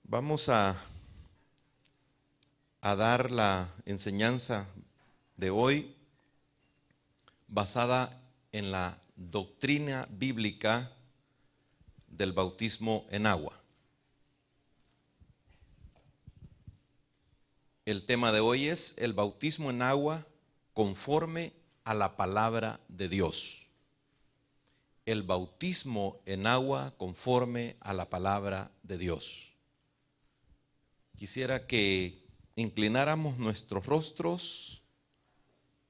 Vamos a dar la enseñanza de hoy basada en la doctrina bíblica del bautismo en agua. El tema de hoy es el bautismo en agua conforme a la palabra de Dios. El bautismo en agua conforme a la palabra de Dios. Quisiera que inclináramos nuestros rostros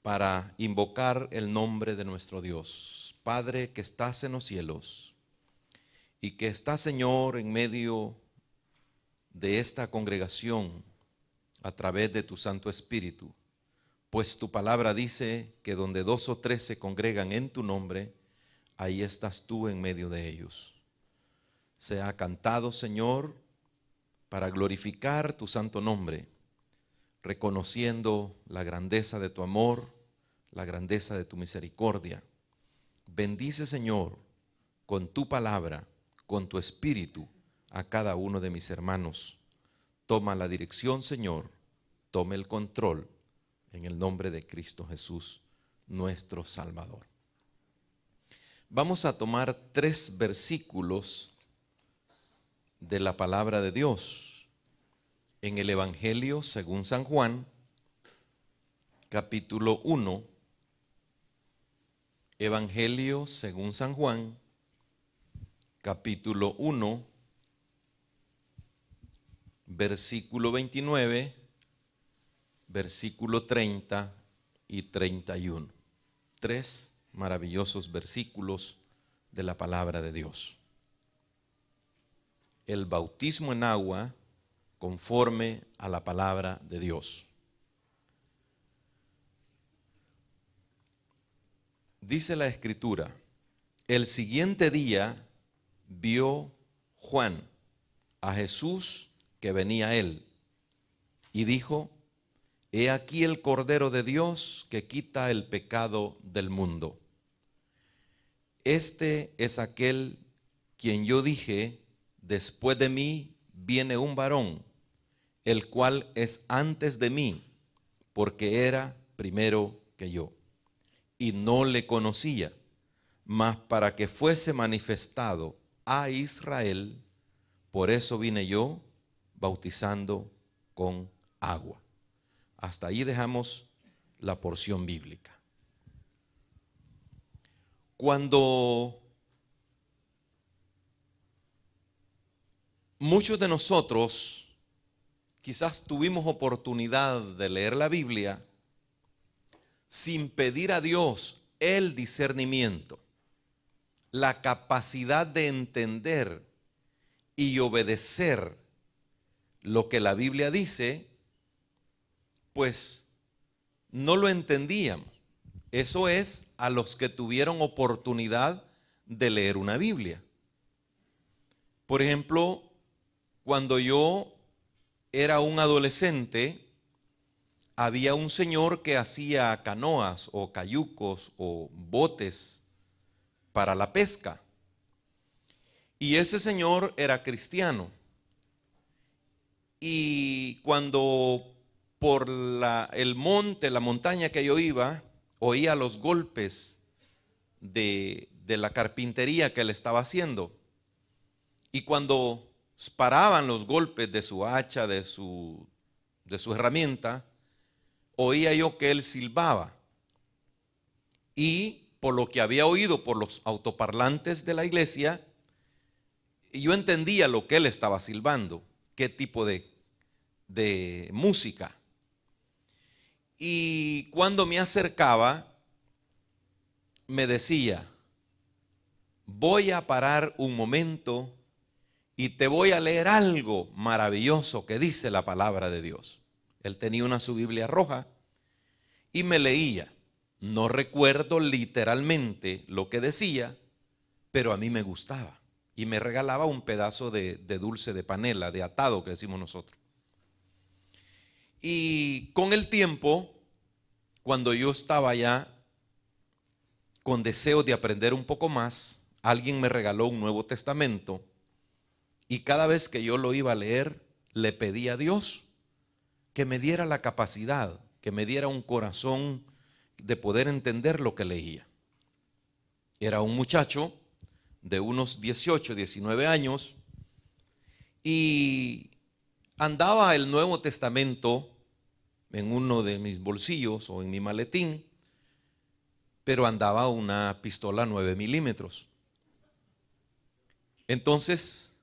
para invocar el nombre de nuestro Dios. Padre que estás en los cielos y que estás, Señor, en medio de esta congregación a través de tu Santo Espíritu, pues tu palabra dice que donde 2 o 3 se congregan en tu nombre, ahí estás tú en medio de ellos. Se ha cantado, Señor, para glorificar tu santo nombre, reconociendo la grandeza de tu amor, la grandeza de tu misericordia. Bendice, Señor, con tu palabra, con tu espíritu, a cada uno de mis hermanos. Toma la dirección, Señor, tome el control, en el nombre de Cristo Jesús, nuestro Salvador. Vamos a tomar 3 versículos de la palabra de Dios en el Evangelio según San Juan, capítulo 1. Evangelio según San Juan, capítulo 1, versículo 29, versículo 30 y 31. 3 maravillosos versículos de la palabra de Dios. El bautismo en agua conforme a la palabra de Dios. Dice la Escritura: el siguiente día vio Juan a Jesús que venía a él y dijo: he aquí el Cordero de Dios que quita el pecado del mundo. Este es aquel quien yo dije: después de mí viene un varón, el cual es antes de mí, porque era primero que yo. Y no le conocía, mas para que fuese manifestado a Israel, por eso vine yo bautizando con agua. Hasta ahí dejamos la porción bíblica. Cuando muchos de nosotros quizás tuvimos oportunidad de leer la Biblia sin pedir a Dios el discernimiento, la capacidad de entender y obedecer lo que la Biblia dice, pues no lo entendíamos. Eso es a los que tuvieron oportunidad de leer una Biblia. Por ejemplo, cuando yo era un adolescente, había un señor que hacía canoas o cayucos o botes para la pesca. Y ese señor era cristiano. Y cuando por el monte, la montaña que yo iba, oía los golpes de la carpintería que él estaba haciendo. Y cuando paraban los golpes de su hacha, de su herramienta, oía yo que él silbaba. Y por lo que había oído por los autoparlantes de la iglesia, yo entendía lo que él estaba silbando, qué tipo de música. Y cuando me acercaba, me decía: voy a parar un momento y te voy a leer algo maravilloso que dice la palabra de Dios. Él tenía su Biblia roja y me leía. No recuerdo literalmente lo que decía, pero a mí me gustaba. Y me regalaba un pedazo de dulce de panela, de atado que decimos nosotros. Y con el tiempo, cuando yo estaba ya con deseo de aprender un poco más, alguien me regaló un Nuevo Testamento y cada vez que yo lo iba a leer, le pedí a Dios que me diera la capacidad, que me diera un corazón de poder entender lo que leía. Era un muchacho de unos 18, 19 años y andaba el Nuevo Testamento en uno de mis bolsillos o en mi maletín, pero andaba una pistola 9 milímetros. Entonces,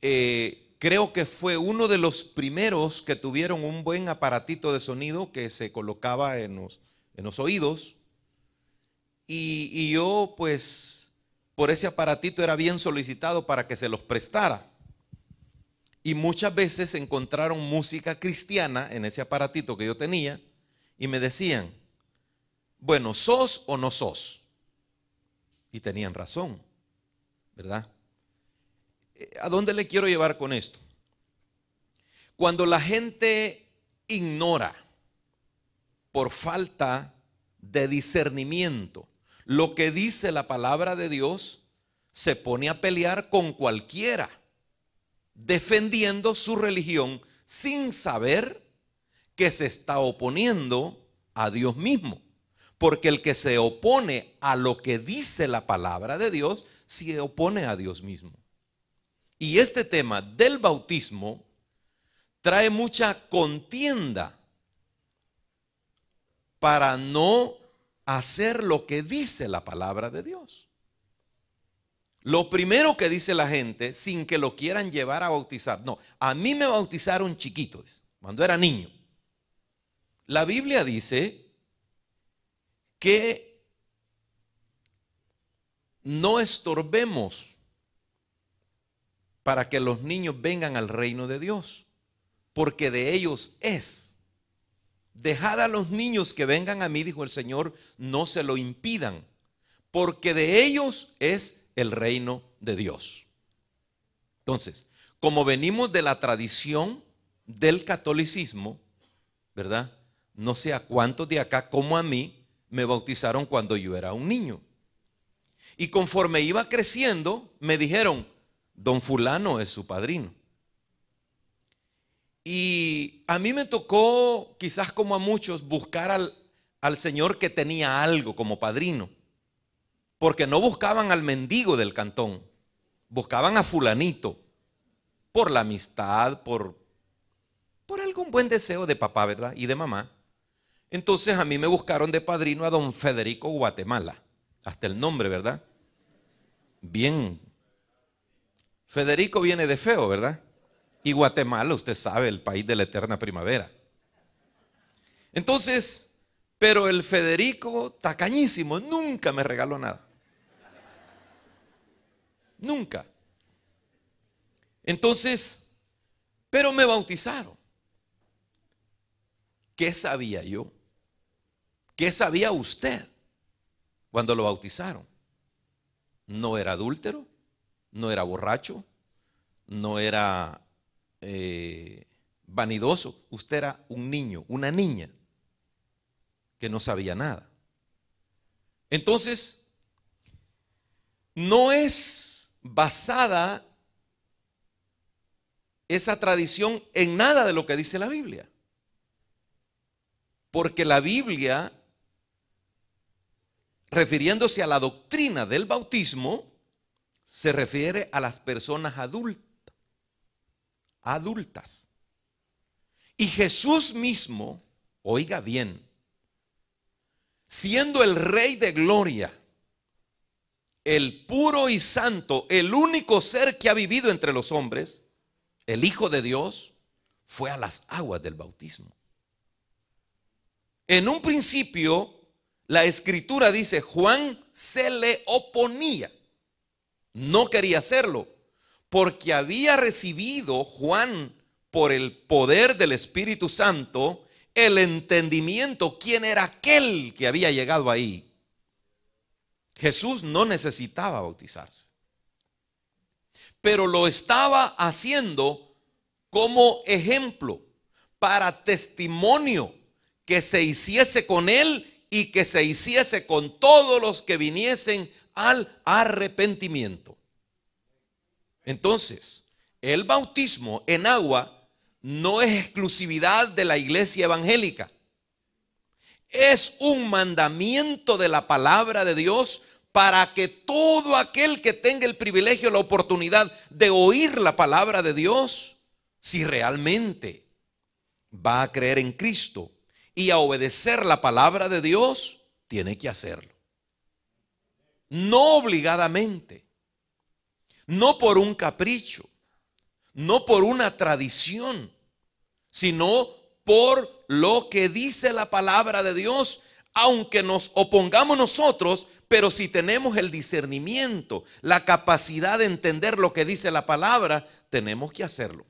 creo que fue uno de los primeros que tuvieron un buen aparatito de sonido que se colocaba en los oídos. Y yo, pues, por ese aparatito era bien solicitado para que se los prestara. Y muchas veces encontraron música cristiana en ese aparatito que yo tenía y me decían, bueno, ¿sos o no sos? Y tenían razón, ¿verdad? ¿A dónde le quiero llevar con esto? Cuando la gente ignora por falta de discernimiento lo que dice la palabra de Dios, se pone a pelear con cualquiera, defendiendo su religión sin saber que se está oponiendo a Dios mismo. Porque el que se opone a lo que dice la palabra de Dios, se opone a Dios mismo. Y este tema del bautismo trae mucha contienda para no hacer lo que dice la palabra de Dios. Lo primero que dice la gente, sin que lo quieran llevar a bautizar, no, a mí me bautizaron chiquitos, cuando era niño. La Biblia dice que no estorbemos para que los niños vengan al reino de Dios, porque de ellos es. Dejad a los niños que vengan a mí, dijo el Señor, no se lo impidan, porque de ellos es el reino de Dios. Entonces, como venimos de la tradición del catolicismo, ¿verdad? No sé a cuántos de acá, como a mí, me bautizaron cuando yo era un niño. Y conforme iba creciendo, me dijeron, don fulano es su padrino. Y a mí me tocó, quizás como a muchos, buscar al señor que tenía algo como padrino. Porque no buscaban al mendigo del cantón, buscaban a fulanito, por la amistad, por algún buen deseo de papá, ¿verdad? Y de mamá. Entonces a mí me buscaron de padrino a don Federico Guatemala, hasta el nombre, ¿verdad? Bien. Federico viene de feo, ¿verdad? Y Guatemala, usted sabe, el país de la eterna primavera. Entonces, pero el Federico, tacañísimo, nunca me regaló nada. Nunca. Entonces, pero me bautizaron. ¿Qué sabía yo? ¿Qué sabía usted cuando lo bautizaron? No era adúltero, no era borracho, no era vanidoso. Usted era un niño, una niña que no sabía nada. Entonces, no es basada esa tradición en nada de lo que dice la Biblia. Porque la Biblia, refiriéndose a la doctrina del bautismo, se refiere a las personas adultas. Y Jesús mismo, oiga bien, siendo el Rey de Gloria, el puro y santo, el único ser que ha vivido entre los hombres, el Hijo de Dios, fue a las aguas del bautismo. En un principio, la Escritura dice, Juan se le oponía. No quería hacerlo, porque había recibido Juan, por el poder del Espíritu Santo, el entendimiento, quién era aquel que había llegado ahí. Jesús no necesitaba bautizarse, pero lo estaba haciendo como ejemplo, para testimonio, que se hiciese con él y que se hiciese con todos los que viniesen al arrepentimiento. Entonces, el bautismo en agua no es exclusividad de la iglesia evangélica. Es un mandamiento de la palabra de Dios para que todo aquel que tenga el privilegio, la oportunidad de oír la palabra de Dios, si realmente va a creer en Cristo y a obedecer la palabra de Dios, tiene que hacerlo. No obligadamente, no por un capricho, no por una tradición, sino por lo que dice la palabra de Dios, aunque nos opongamos nosotros, pero si tenemos el discernimiento, la capacidad de entender lo que dice la palabra, tenemos que hacerlo.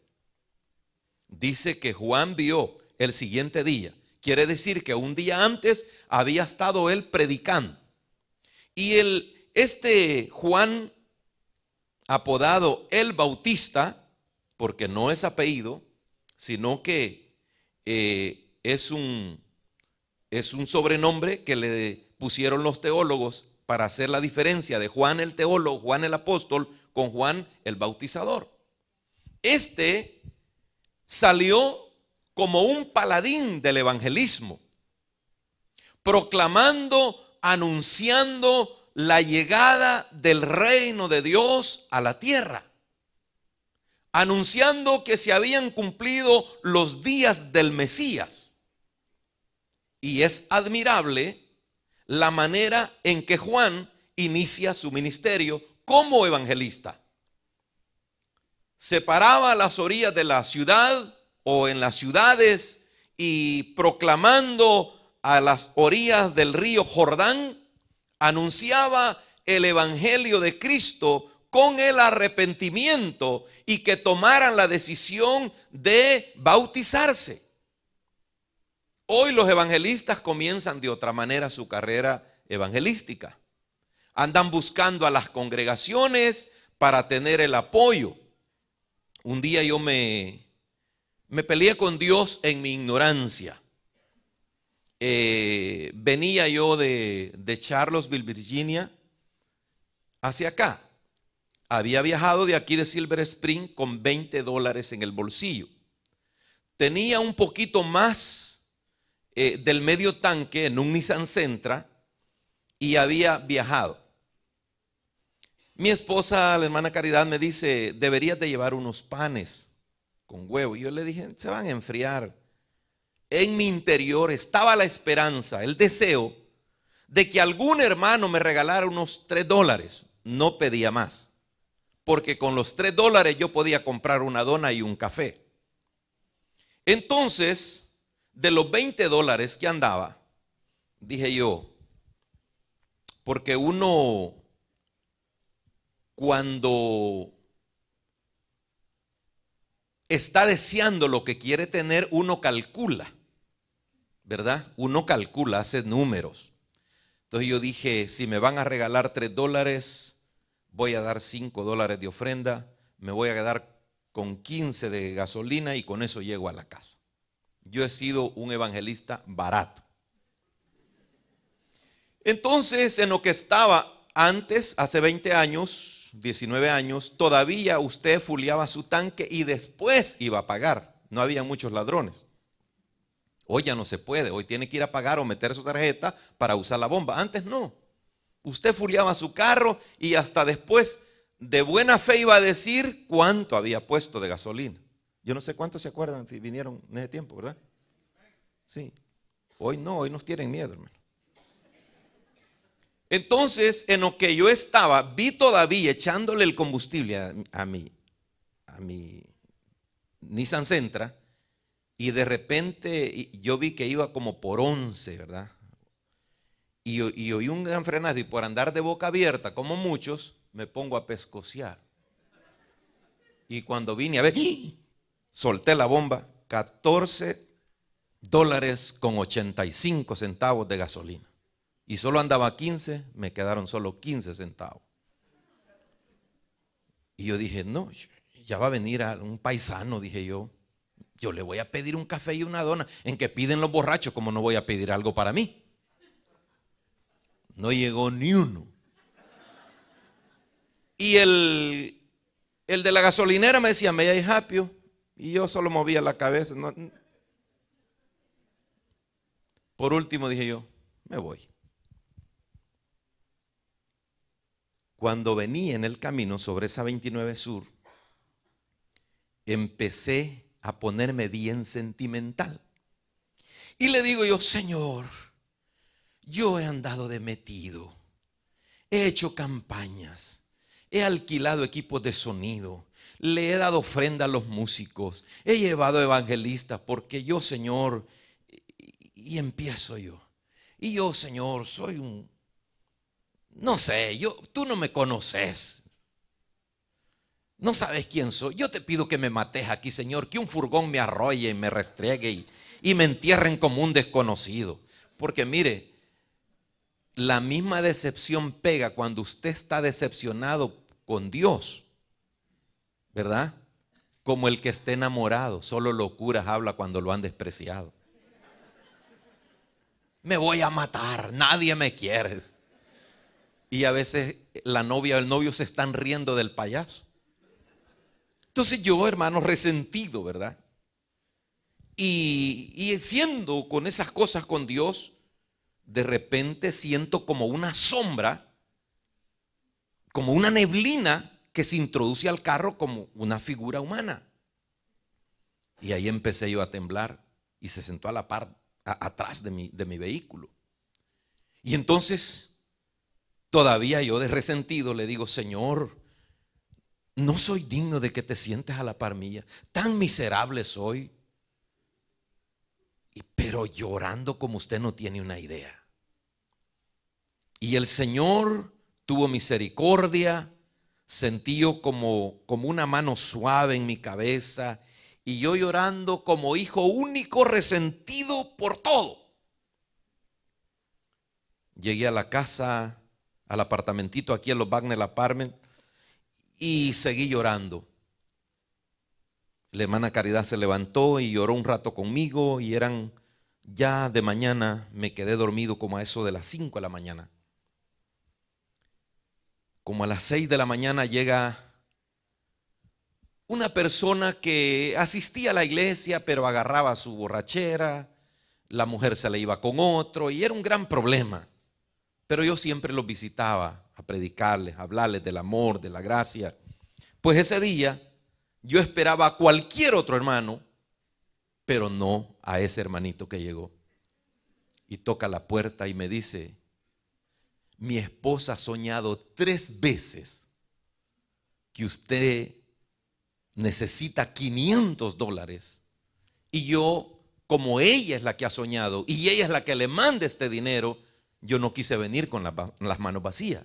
Dice que Juan vio el siguiente día. Quiere decir que un día antes había estado él predicando. Y este Juan, apodado el Bautista, porque no es apellido, sino que es un sobrenombre que le pusieron los teólogos para hacer la diferencia de Juan el teólogo, Juan el apóstol, con Juan el bautizador. Este salió como un paladín del evangelismo, proclamando, anunciando la llegada del reino de Dios a la tierra, anunciando que se habían cumplido los días del Mesías. Y es admirable la manera en que Juan inicia su ministerio como evangelista. Se paraba a las orillas de la ciudad o en las ciudades y proclamando a las orillas del río Jordán, anunciaba el evangelio de Cristo con el arrepentimiento y que tomaran la decisión de bautizarse. Hoy los evangelistas comienzan de otra manera su carrera evangelística. Andan buscando a las congregaciones para tener el apoyo. Un día yo me peleé con Dios en mi ignorancia. Venía yo de Charlottesville, Virginia, hacia acá. Había viajado de aquí de Silver Spring con $20 en el bolsillo. Tenía un poquito más del medio tanque en un Nissan Sentra y había viajado. Mi esposa, la hermana Caridad, me dice, deberías de llevar unos panes con huevo. Y yo le dije, se van a enfriar. En mi interior estaba la esperanza, el deseo de que algún hermano me regalara unos $3. No pedía más, porque con los $3 yo podía comprar una dona y un café. Entonces, de los $20 que andaba, dije yo, porque uno cuando está deseando lo que quiere tener, uno calcula, ¿verdad? Uno calcula, hace números. Entonces yo dije, si me van a regalar $3, voy a dar $5 de ofrenda, me voy a quedar con 15 de gasolina y con eso llego a la casa. Yo he sido un evangelista barato. Entonces, en lo que estaba antes, hace 20 años, 19 años, todavía usted fuleaba su tanque y después iba a pagar. No había muchos ladrones. Hoy ya no se puede. Hoy tiene que ir a pagar o meter su tarjeta para usar la bomba. Antes no. Usted fuleaba su carro y hasta después de buena fe iba a decir cuánto había puesto de gasolina. Yo no sé cuántos se acuerdan si vinieron en ese tiempo, ¿verdad? Sí. Hoy no, hoy nos tienen miedo, hermano. Entonces, en lo que yo estaba, vi todavía echándole el combustible a mi Nissan Sentra, y de repente yo vi que iba como por 11, ¿verdad? Y oí un gran frenazo y por andar de boca abierta, como muchos, me pongo a pescocear. Y cuando vine a ver, solté la bomba, $14.85 de gasolina. Y solo andaba 15, me quedaron solo 15 centavos. Y yo dije, no, ya va a venir un paisano, dije yo le voy a pedir un café y una dona. En que piden los borrachos, como no voy a pedir algo para mí. No llegó ni uno. Y el El de la gasolinera me decía, may I help you? Y yo solo movía la cabeza. Por último dije yo, me voy. Cuando venía en el camino sobre esa 29 Sur, empecé a ponerme bien sentimental. Y le digo yo, Señor, yo he andado de metido, he hecho campañas, he alquilado equipos de sonido, le he dado ofrenda a los músicos, he llevado evangelistas, porque yo, Señor, y empiezo yo. Y yo, Señor, soy no sé, tú no me conoces. No sabes quién soy. Yo te pido que me mates aquí, Señor, que un furgón me arrolle y me restriegue y me entierren como un desconocido. Porque mire, la misma decepción pega cuando usted está decepcionado con Dios, ¿verdad? Como el que esté enamorado, solo locuras habla cuando lo han despreciado. Me voy a matar, nadie me quiere. Y a veces la novia o el novio se están riendo del payaso. Entonces yo, hermano, resentido, ¿verdad? Y siendo con esas cosas con Dios, de repente siento como una sombra, como una neblina que se introduce al carro como una figura humana. Y ahí empecé yo a temblar y se sentó a la par, atrás de mi vehículo. Y entonces, todavía yo de resentido le digo, Señor, no soy digno de que te sientes a la par mía, tan miserable soy. Pero llorando como usted no tiene una idea. Y el Señor tuvo misericordia, sentí yo como una mano suave en mi cabeza, y yo llorando como hijo único, resentido por todo. Llegué a la casa, al apartamentito aquí en los Wagner Apartment, y seguí llorando. La hermana Caridad se levantó y lloró un rato conmigo, y eran ya de mañana. Me quedé dormido como a eso de las 5 de la mañana. Como a las 6 de la mañana llega una persona que asistía a la iglesia, pero agarraba su borrachera, la mujer se le iba con otro y era un gran problema. Pero yo siempre los visitaba a predicarles, a hablarles del amor, de la gracia. Pues ese día yo esperaba a cualquier otro hermano, pero no a ese hermanito que llegó. Y toca la puerta y me dice, mi esposa ha soñado 3 veces que usted necesita $500. Y yo, como ella es la que ha soñado y ella es la que le manda este dinero, yo no quise venir con las manos vacías.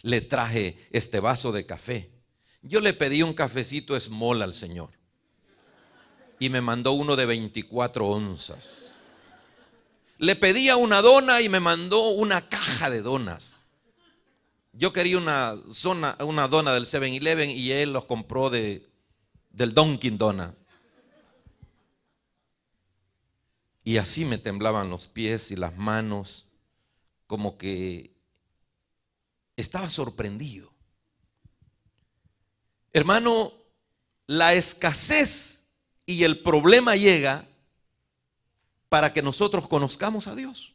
Le traje este vaso de café. Yo le pedí un cafecito small al Señor y me mandó uno de 24 onzas. Le pedí a una dona y me mandó una caja de donas. Yo quería una dona del 7-Eleven y él los compró del Dunkin' Donuts. Y así me temblaban los pies y las manos, como que estaba sorprendido. Hermano, la escasez y el problema llega para que nosotros conozcamos a Dios.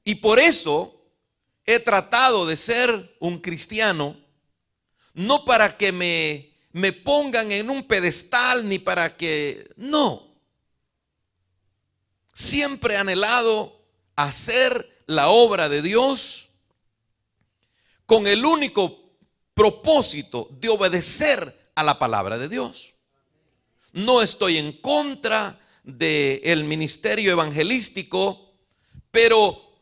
Y por eso he tratado de ser un cristiano, no para que me pongan en un pedestal, ni para que, no. Siempre he anhelado hacer la obra de Dios con el único propósito de obedecer a la palabra de Dios. No estoy en contra del ministerio evangelístico, pero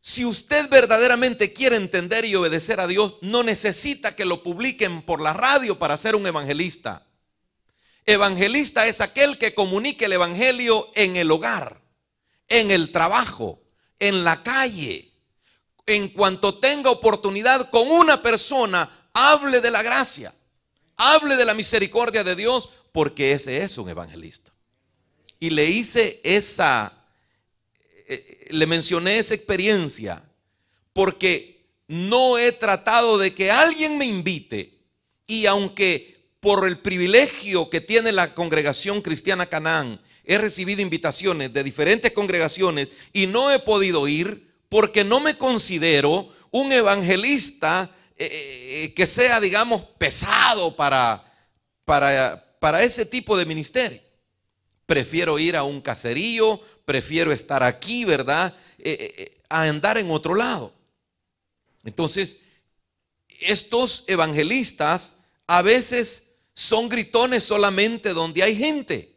si usted verdaderamente quiere entender y obedecer a Dios, no necesita que lo publiquen por la radio para ser un evangelista. Evangelista es aquel que comunique el evangelio en el hogar, en el trabajo, en la calle. En cuanto tenga oportunidad con una persona, hable de la gracia, hable de la misericordia de Dios, porque ese es un evangelista. Y le mencioné esa experiencia porque no he tratado de que alguien me invite Y aunque por el privilegio que tiene la congregación cristiana Canaán, he recibido invitaciones de diferentes congregaciones y no he podido ir porque no me considero un evangelista que sea, digamos, pesado para ese tipo de ministerio. Prefiero ir a un caserío, prefiero estar aquí, ¿verdad? A andar en otro lado. Entonces, estos evangelistas a veces son gritones solamente donde hay gente,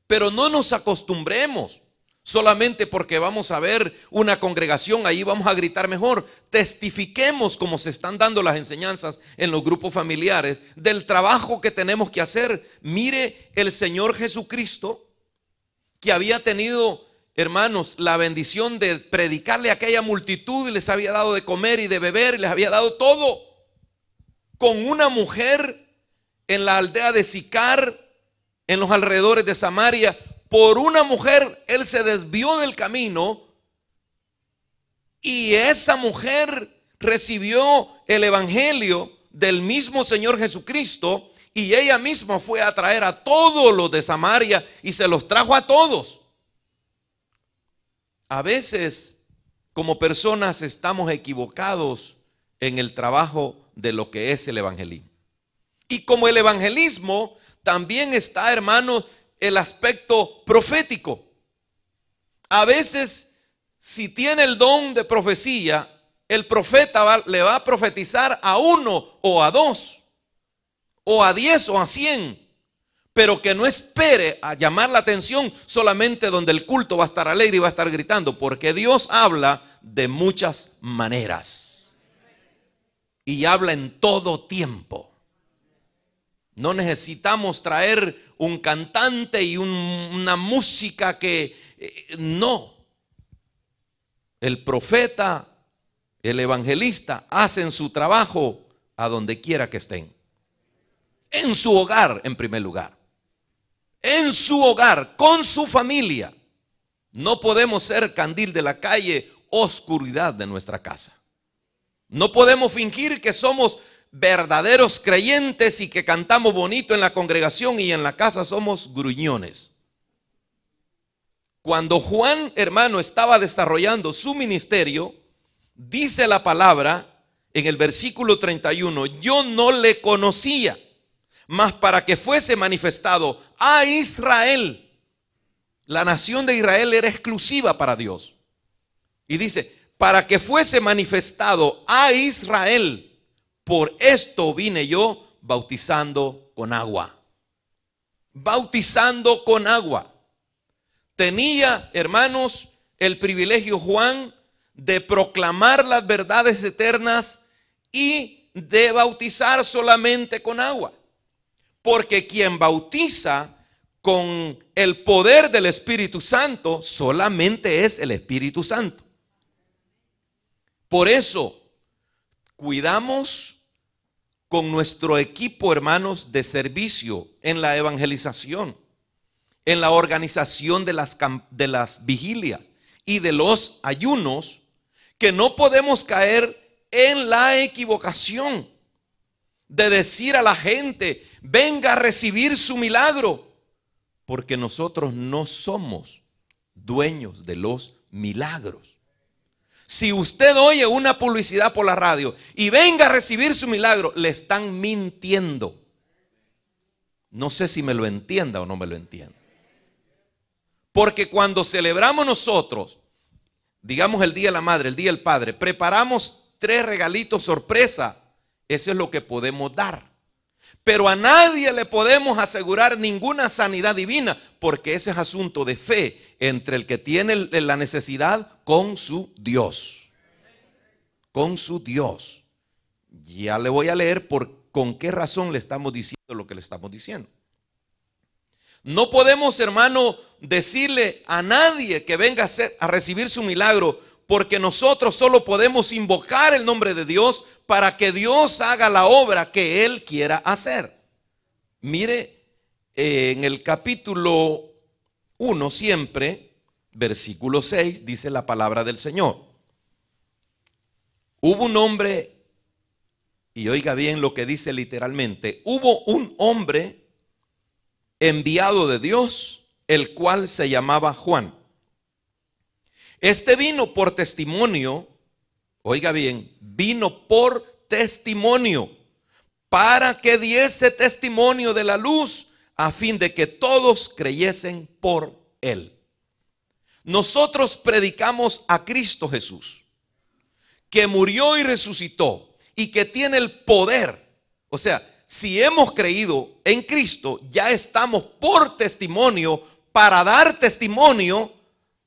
pero no nos acostumbremos solamente porque vamos a ver una congregación, ahí vamos a gritar mejor. Testifiquemos, como se están dando las enseñanzas en los grupos familiares, del trabajo que tenemos que hacer. Mire, el Señor Jesucristo, que había tenido, hermanos, la bendición de predicarle a aquella multitud y les había dado de comer y de beber y les había dado todo, con una mujer en la aldea de Sicar, en los alrededores de Samaria. Por una mujer él se desvió del camino y esa mujer recibió el evangelio del mismo Señor Jesucristo y ella misma fue a traer a todos los de Samaria y se los trajo a todos. A veces, como personas, estamos equivocados en el trabajo de lo que es el evangelismo. Y como el evangelismo, también está, hermanos, el aspecto profético. A veces, si tiene el don de profecía, el profeta le va a profetizar a uno o a dos, o a 10 o a 100, pero que no espere a llamar la atención solamente donde el culto va a estar alegre y va a estar gritando, porque Dios habla de muchas maneras y habla en todo tiempo. No necesitamos traer un cantante y una música que no. El profeta, el evangelista hacen su trabajo a donde quiera que estén. En su hogar, en primer lugar. En su hogar, con su familia. No podemos ser candil de la calle, oscuridad de nuestra casa. No podemos fingir que somos verdaderos creyentes y que cantamos bonito en la congregación y en la casa somos gruñones. Cuando Juan, hermano, estaba desarrollando su ministerio, dice la palabra en el versículo 31, yo no le conocía, mas para que fuese manifestado a Israel. La nación de Israel era exclusiva para Dios. Y dice, para que fuese manifestado a Israel. Por esto vine yo bautizando con agua. Bautizando con agua. Tenía, hermanos, el privilegio Juan de proclamar las verdades eternas y de bautizar solamente con agua. Porque quien bautiza con el poder del Espíritu Santo solamente es el Espíritu Santo. Por eso, cuidamos con nuestro equipo, hermanos, de servicio en la evangelización, en la organización de las vigilias y de los ayunos, que no podemos caer en la equivocación de decir a la gente, venga a recibir su milagro, porque nosotros no somos dueños de los milagros. Si usted oye una publicidad por la radio y venga a recibir su milagro, le están mintiendo. No sé si me lo entienda o no me lo entienda. Porque cuando celebramos nosotros, digamos el Día de la Madre, el Día del Padre, preparamos 3 regalitos sorpresa. Eso es lo que podemos dar. Pero a nadie le podemos asegurar ninguna sanidad divina, porque ese es asunto de fe entre el que tiene la necesidad con su Dios. Con su Dios. Ya le voy a leer con qué razón le estamos diciendo lo que le estamos diciendo. No podemos, hermano, decirle a nadie que venga a recibir su milagro, porque nosotros solo podemos invocar el nombre de Dios para que Dios haga la obra que Él quiera hacer. Mire, en el capítulo 1 siempre, versículo 6, dice la palabra del Señor. Hubo un hombre y oiga bien lo que dice literalmente, hubo un hombre enviado de Dios, el cual se llamaba Juan. Este vino por testimonio, oiga bien, vino por testimonio, para que diese testimonio de la luz, a fin de que todos creyesen por él. Nosotros predicamos a Cristo Jesús, que murió y resucitó, y que tiene el poder. O sea, si hemos creído en Cristo, ya estamos por testimonio, para dar testimonio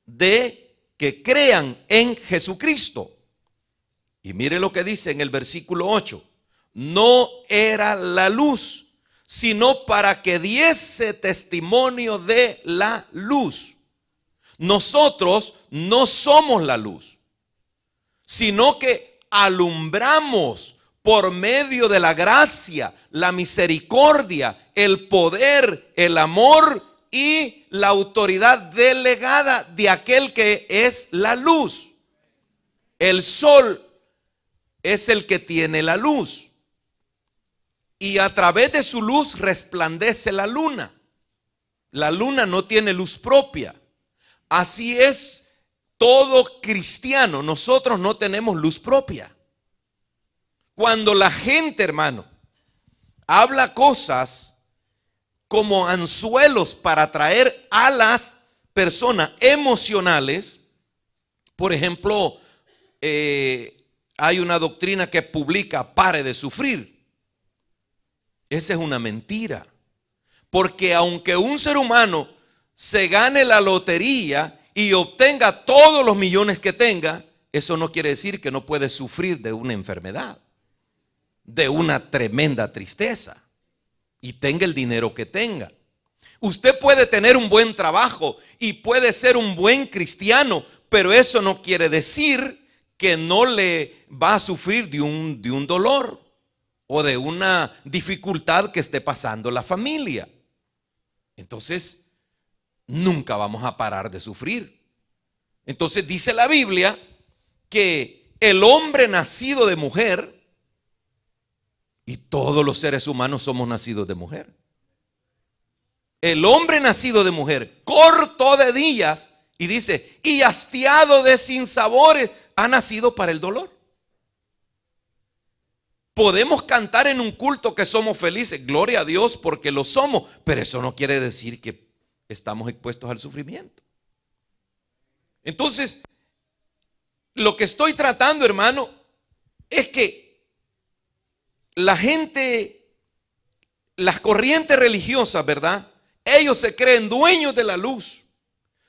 de que crean en Jesucristo. Y mire lo que dice en el versículo 8. No era la luz, sino para que diese testimonio de la luz. Nosotros no somos la luz, sino que alumbramos por medio de la gracia, la misericordia, el poder, el amor y la autoridad delegada de aquel que es la luz. El sol es el que tiene la luz, y a través de su luz resplandece la luna. La luna no tiene luz propia. Así es todo cristiano. Nosotros no tenemos luz propia. Cuando la gente, hermano, habla cosas como anzuelos para atraer a las personas emocionales, por ejemplo, hay una doctrina que publica pare de sufrir. Esa es una mentira, porque aunque un ser humano se gane la lotería y obtenga todos los millones que tenga, eso no quiere decir que no puede sufrir de una enfermedad, de una tremenda tristeza, y tenga el dinero que tenga. Usted puede tener un buen trabajo y puede ser un buen cristiano, pero eso no quiere decir que no le va a sufrir de un dolor o de una dificultad que esté pasando la familia. Entonces, nunca vamos a parar de sufrir. Entonces dice la Biblia que el hombre nacido de mujer, y todos los seres humanos somos nacidos de mujer, el hombre nacido de mujer, corto de días, y dice, y hastiado de sinsabores, ha nacido para el dolor. Podemos cantar en un culto que somos felices, gloria a Dios porque lo somos, pero eso no quiere decir que estamos expuestos al sufrimiento. Entonces, lo que estoy tratando, hermano, es que la gente, las corrientes religiosas, ¿verdad? Ellos se creen dueños de la luz,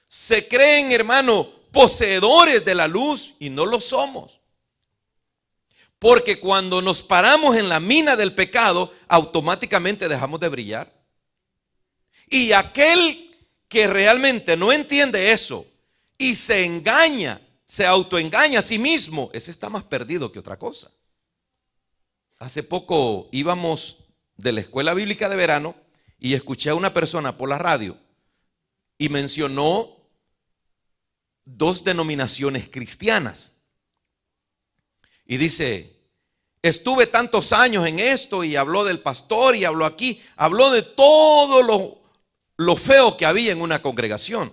se creen, hermano, poseedores de la luz, y no lo somos. Porque cuando nos paramos en la mina del pecado, automáticamente dejamos de brillar. Y aquel que realmente no entiende eso y se engaña, se autoengaña a sí mismo, ese está más perdido que otra cosa. Hace poco íbamos de la escuela bíblica de verano y escuché a una persona por la radio y mencionó dos denominaciones cristianas. Y dice, estuve tantos años en esto, y habló del pastor y habló aquí, habló de todo lo feo que había en una congregación.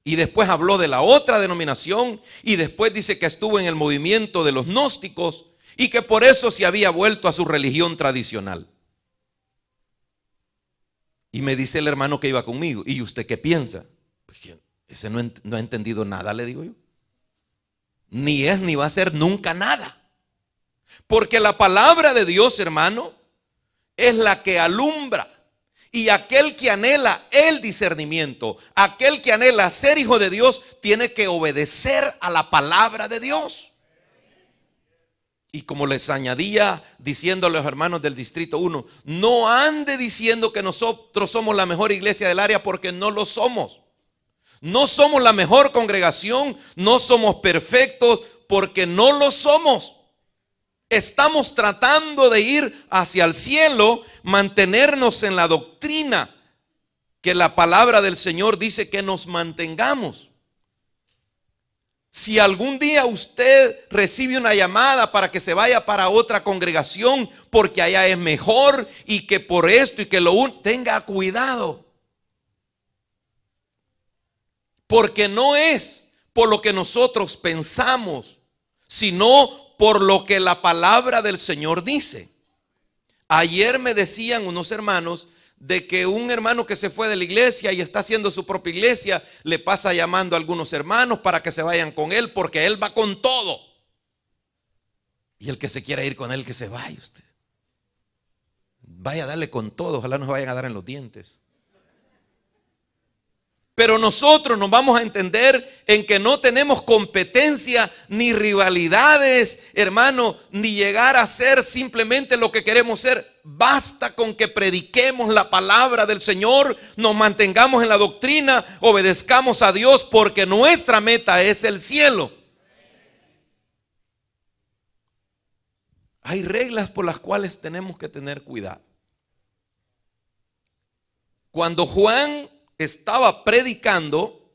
Y después habló de la otra denominación, y después dice que estuvo en el movimiento de los gnósticos y que por eso se había vuelto a su religión tradicional. Y me dice el hermano que iba conmigo, ¿y usted qué piensa? Pues ese no ha entendido nada, le digo yo. Ni es ni va a ser nunca nada. Porque la palabra de Dios, hermano, es la que alumbra. Y aquel que anhela el discernimiento, aquel que anhela ser hijo de Dios, tiene que obedecer a la palabra de Dios. Y como les añadía diciendo a los hermanos del Distrito 1, no ande diciendo que nosotros somos la mejor iglesia del área, porque no lo somos. No somos la mejor congregación, no somos perfectos, porque no lo somos. Estamos tratando de ir hacia el cielo, mantenernos en la doctrina que la palabra del Señor dice que nos mantengamos. Si algún día usted recibe una llamada para que se vaya para otra congregación porque allá es mejor y que por esto y que tenga cuidado. Porque no es por lo que nosotros pensamos, sino por lo que la palabra del Señor dice. Ayer me decían unos hermanos de que un hermano que se fue de la iglesia y está haciendo su propia iglesia, le pasa llamando a algunos hermanos para que se vayan con él, porque él va con todo. Y el que se quiera ir con él, que se vaya usted. Vaya a darle con todo, ojalá nos vayan a dar en los dientes. Pero nosotros nos vamos a entender en que no tenemos competencia ni rivalidades, hermano, ni llegar a ser simplemente lo que queremos ser. Basta con que prediquemos la palabra del Señor, nos mantengamos en la doctrina, obedezcamos a Dios, porque nuestra meta es el cielo. Hay reglas por las cuales tenemos que tener cuidado. Cuando Juan estaba predicando,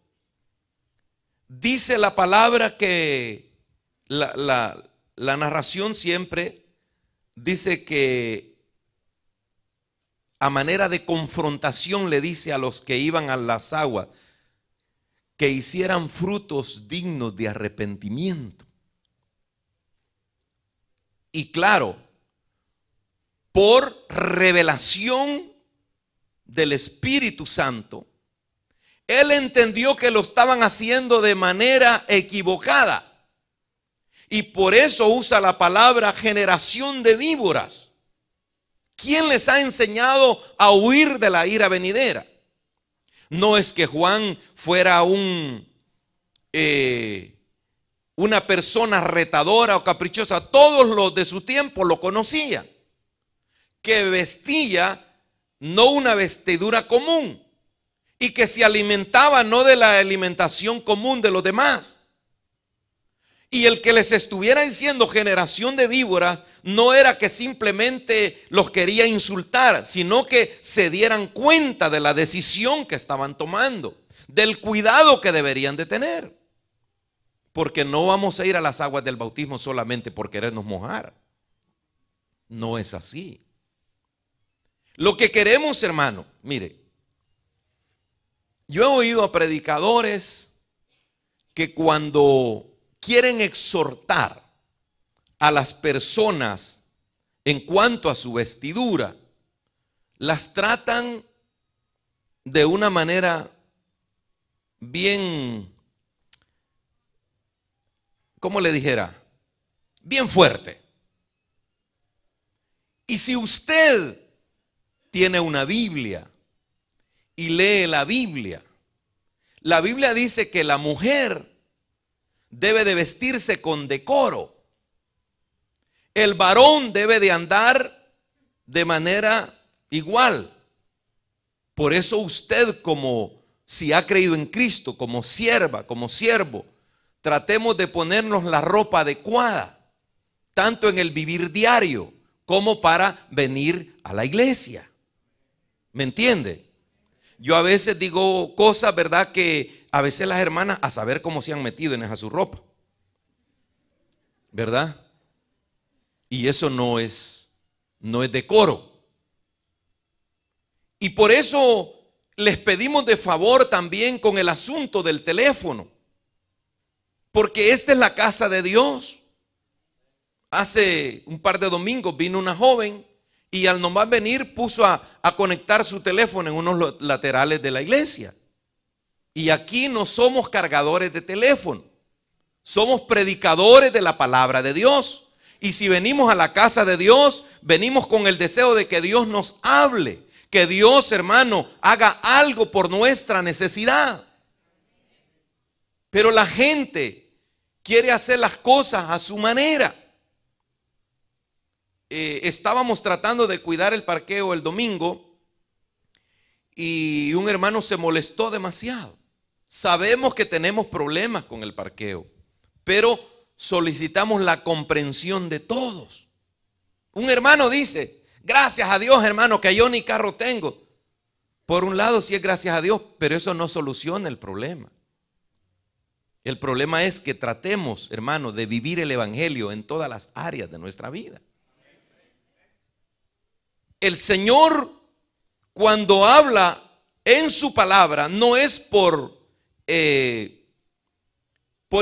dice la palabra que la narración siempre dice que a manera de confrontación le dice a los que iban a las aguas que hicieran frutos dignos de arrepentimiento. Y claro, por revelación del Espíritu Santo, él entendió que lo estaban haciendo de manera equivocada. Y por eso usa la palabra generación de víboras. ¿Quién les ha enseñado a huir de la ira venidera? No es que Juan fuera una persona retadora o caprichosa. Todos los de su tiempo lo conocían. Que vestía no una vestidura común y que se alimentaba no de la alimentación común de los demás. Y el que les estuviera diciendo generación de víboras no era que simplemente los quería insultar, sino que se dieran cuenta de la decisión que estaban tomando, del cuidado que deberían de tener. Porque no vamos a ir a las aguas del bautismo solamente por querernos mojar. No es así. Lo que queremos, hermano, mire, yo he oído a predicadores que cuando quieren exhortar a las personas en cuanto a su vestidura, las tratan de una manera bien, ¿cómo le dijera? Bien fuerte. Y si usted tiene una Biblia y lee la Biblia dice que la mujer debe de vestirse con decoro. El varón debe de andar de manera igual. Por eso usted, como si ha creído en Cristo, como sierva, como siervo, tratemos de ponernos la ropa adecuada, tanto en el vivir diario como para venir a la iglesia. ¿Me entiende? Yo a veces digo cosas, ¿verdad? Que a veces las hermanas a saber cómo se han metido en esa su ropa, ¿verdad? Y eso no es decoro. Y por eso les pedimos de favor también con el asunto del teléfono, porque esta es la casa de Dios. Hace un par de domingos vino una joven y al nomás venir puso a conectar su teléfono en unos laterales de la iglesia. Y aquí no somos cargadores de teléfono, somos predicadores de la palabra de Dios. Y si venimos a la casa de Dios, venimos con el deseo de que Dios nos hable, que Dios, hermano, haga algo por nuestra necesidad. Pero la gente quiere hacer las cosas a su manera. Estábamos tratando de cuidar el parqueo el domingo y un hermano se molestó demasiado. Sabemos que tenemos problemas con el parqueo, pero solicitamos la comprensión de todos. Un hermano dice: gracias a Dios, hermano, que yo ni carro tengo. Por un lado sí es gracias a Dios, pero eso no soluciona el problema. El problema es que tratemos, hermano, de vivir el evangelio en todas las áreas de nuestra vida. El Señor, cuando habla en su palabra, no es por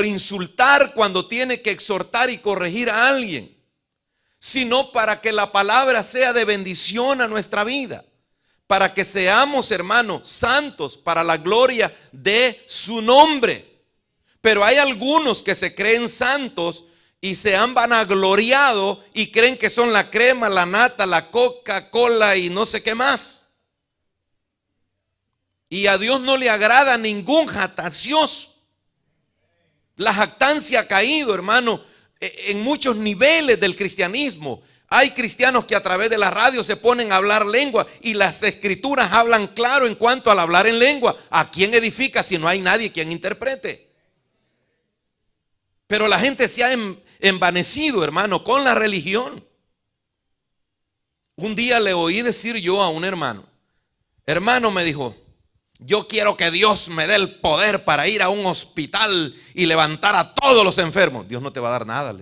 insultar cuando tiene que exhortar y corregir a alguien, sino para que la palabra sea de bendición a nuestra vida, para que seamos, hermanos, santos para la gloria de su nombre. Pero hay algunos que se creen santos y se han vanagloriado y creen que son la crema, la nata, la Coca-Cola y no sé qué más. Y a Dios no le agrada ningún jactancioso. La jactancia ha caído, hermano, en muchos niveles del cristianismo. Hay cristianos que a través de la radio se ponen a hablar lengua y las escrituras hablan claro en cuanto al hablar en lengua. ¿A quién edifica si no hay nadie quien interprete? Pero la gente se ha envanecido, hermano, con la religión. Un día le oí decir yo a un hermano, me dijo, yo quiero que Dios me dé el poder para ir a un hospital y levantar a todos los enfermos. Dios no te va a dar nada,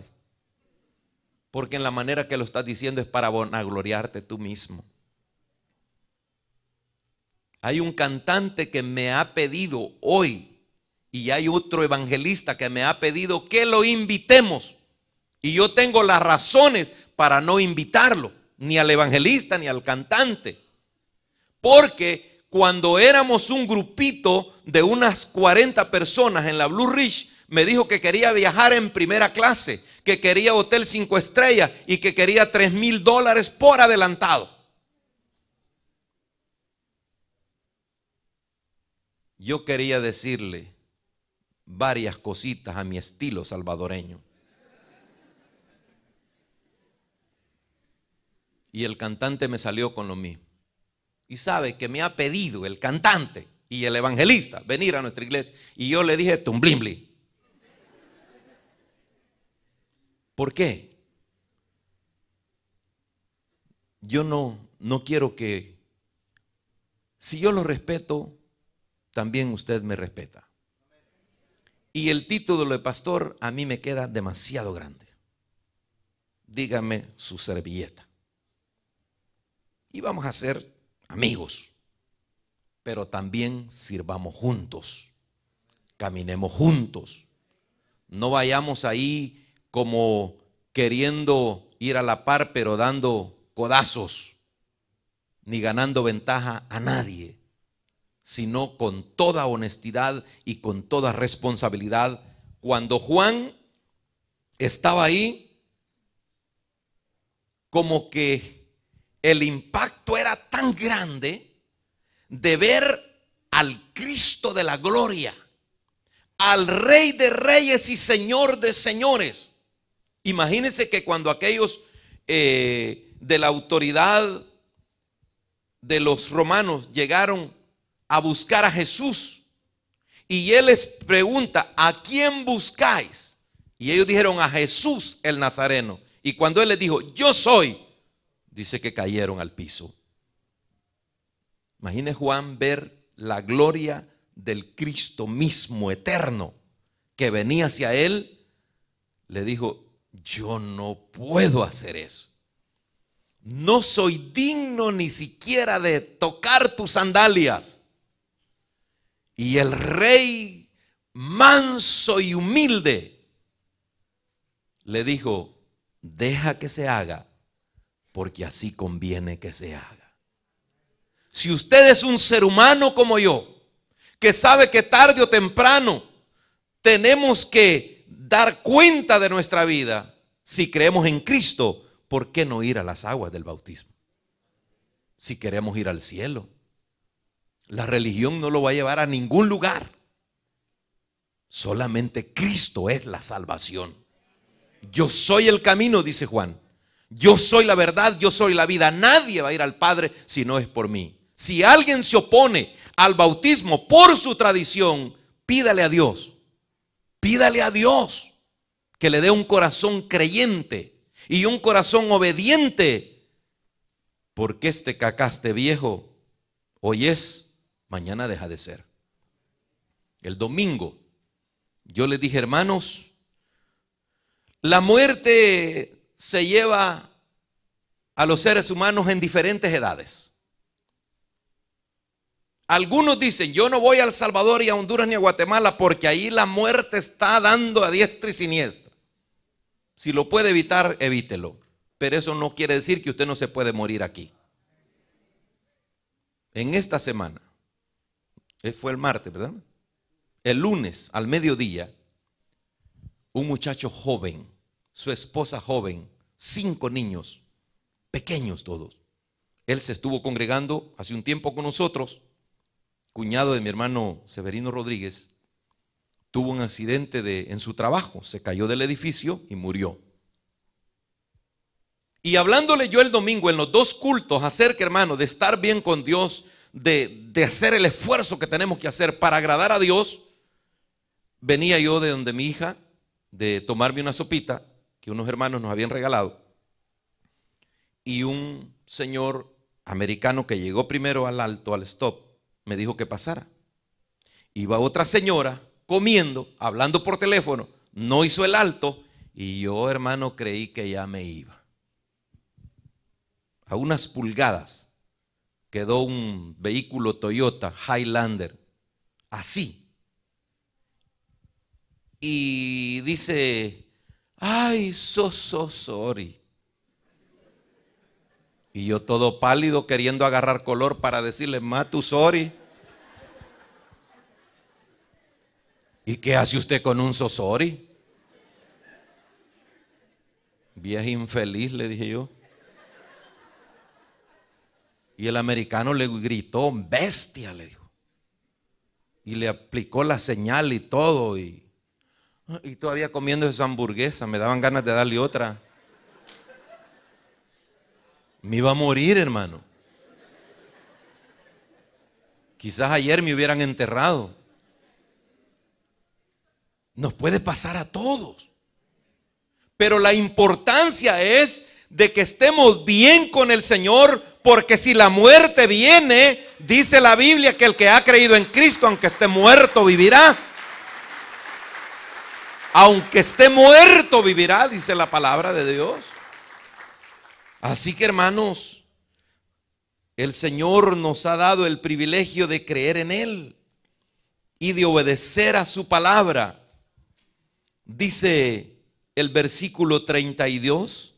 porque en la manera que lo estás diciendo es para vanagloriarte tú mismo. Hay un cantante que me ha pedido hoy, y hay otro evangelista que me ha pedido que lo invitemos. Y yo tengo las razones para no invitarlo, ni al evangelista ni al cantante. Porque cuando éramos un grupito de unas 40 personas en la Blue Ridge, me dijo que quería viajar en primera clase, que quería hotel 5 estrellas y que quería $3,000 por adelantado. Yo quería decirle varias cositas a mi estilo salvadoreño. Y el cantante me salió con lo mismo. Y sabe que me ha pedido el cantante y el evangelista venir a nuestra iglesia. Y yo le dije, tumblimbli. ¿Por qué? Yo no quiero que, si yo lo respeto, también usted me respeta. Y el título de pastor a mí me queda demasiado grande. Dígame su servilleta. Y vamos a ser amigos, pero también sirvamos juntos, caminemos juntos. No vayamos ahí como queriendo ir a la par, pero dando codazos, ni ganando ventaja a nadie, sino con toda honestidad y con toda responsabilidad. Cuando Juan estaba ahí, como que el impacto era tan grande de ver al Cristo de la gloria, al Rey de reyes y Señor de señores. Imagínense que cuando aquellos de la autoridad de los romanos llegaron a buscar a Jesús y él les pregunta, ¿a quién buscáis? Y ellos dijeron, a Jesús el Nazareno. Y cuando él les dijo, yo soy, dice que cayeron al piso. Imagine Juan ver la gloria del Cristo mismo eterno que venía hacia él. Le dijo, yo no puedo hacer eso. No soy digno ni siquiera de tocar tus sandalias. Y el rey manso y humilde le dijo, deja que se haga, porque así conviene que se haga. Si usted es un ser humano como yo, que sabe que tarde o temprano tenemos que dar cuenta de nuestra vida, si creemos en Cristo, ¿por qué no ir a las aguas del bautismo? Si queremos ir al cielo. La religión no lo va a llevar a ningún lugar. Solamente Cristo es la salvación. Yo soy el camino, dice Juan. Yo soy la verdad, yo soy la vida. Nadie va a ir al Padre si no es por mí. Si alguien se opone al bautismo por su tradición, pídale a Dios. Pídale a Dios que le dé un corazón creyente y un corazón obediente. Porque este cacaste viejo hoy es, mañana deja de ser. El domingo Yo les dije, hermanos, la muerte se lleva a los seres humanos en diferentes edades. Algunos dicen, yo no voy a El Salvador y a Honduras ni a Guatemala porque ahí la muerte está dando a diestra y siniestra. Si lo puede evitar, evítelo. Pero eso no quiere decir que usted no se puede morir aquí. En esta semana, fue el martes, ¿verdad? El lunes al mediodía, un muchacho joven, su esposa joven, 5 niños, pequeños todos. Él se estuvo congregando hace un tiempo con nosotros, cuñado de mi hermano Severino Rodríguez, tuvo un accidente en su trabajo, se cayó del edificio y murió. Y hablándole yo el domingo en los 2 cultos acerca, hermano, de estar bien con Dios, de hacer el esfuerzo que tenemos que hacer para agradar a Dios, venía yo de donde mi hija, de tomarme una sopita que unos hermanos nos habían regalado, y un señor americano que llegó primero al alto, al stop, me dijo que pasara. Iba otra señora comiendo, hablando por teléfono, no hizo el alto, y yo, hermano, creí que ya me iba. A unas pulgadas quedó un vehículo Toyota Highlander, así. Y dice, ay, so sorry. Y yo todo pálido queriendo agarrar color para decirle, ma, tu sorry. ¿Y qué hace usted con un so sorry? Vieja infeliz, le dije yo. Y el americano le gritó, bestia, le dijo. Y le aplicó la señal y todo. Y todavía comiendo esa hamburguesa, me daban ganas de darle otra. Me iba a morir, hermano. Quizás ayer me hubieran enterrado. Nos puede pasar a todos. Pero la importancia es de que estemos bien con el Señor, porque si la muerte viene, dice la Biblia que el que ha creído en Cristo, aunque esté muerto, vivirá. Aunque esté muerto, vivirá, dice la palabra de Dios. Así que, hermanos, el Señor nos ha dado el privilegio de creer en Él y de obedecer a su palabra. Dice el versículo 32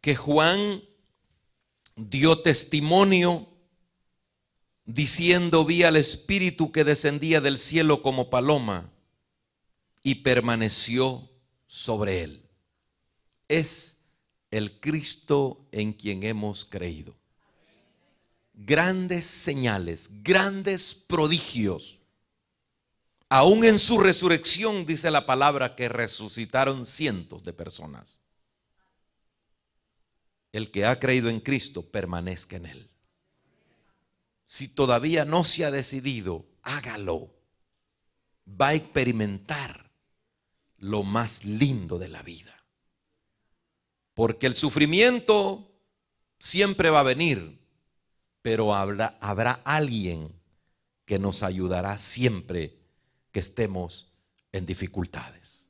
que Juan dio testimonio diciendo, vi al Espíritu que descendía del cielo como paloma y permaneció sobre él. Es el Cristo en quien hemos creído. Grandes señales, grandes prodigios. Aún en su resurrección dice la palabra que resucitaron cientos de personas. El que ha creído en Cristo permanezca en él. Si todavía no se ha decidido, hágalo. Va a experimentar lo más lindo de la vida. Porque el sufrimiento siempre va a venir, pero habrá alguien que nos ayudará siempre que estemos en dificultades.